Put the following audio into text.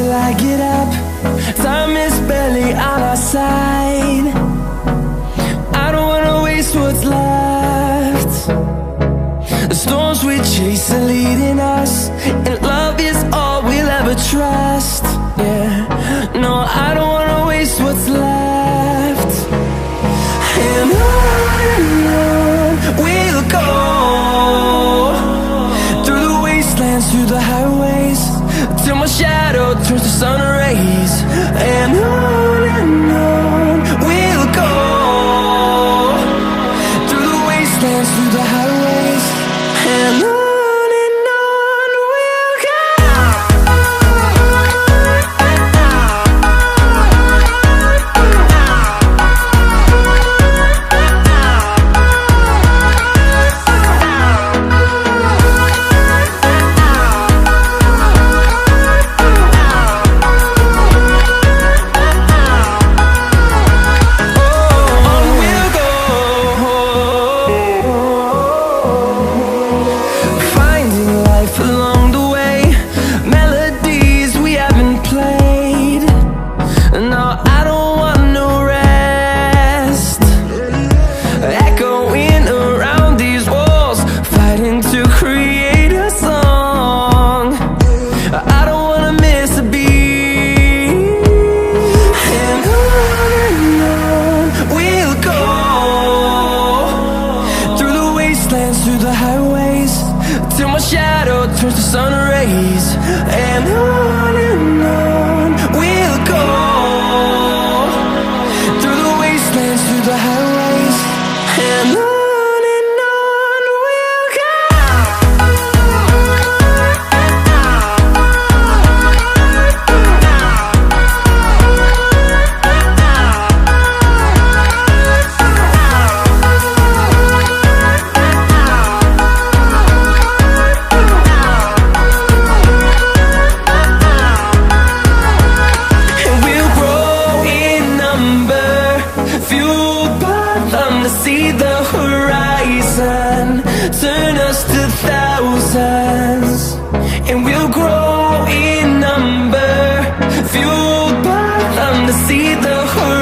till I get up. Time is barely on our side. I don't wanna waste what's left. The storms we chase are leading us, and love is all we'll ever trust. Yeah, no, I don't wanna waste what's left. And on we'll go, through the wastelands, through the highways, till my shadow turns to sun rays. And on we'll go, through the wastelands, through the highways, and on we'll go. Through the highways, till my shadow turns to sun rays. And on we'll go, through the wastelands, through the highways, and on we'll go. To see the horizon turn us to thousands, and we'll grow in number, fueled by them to see the horizon.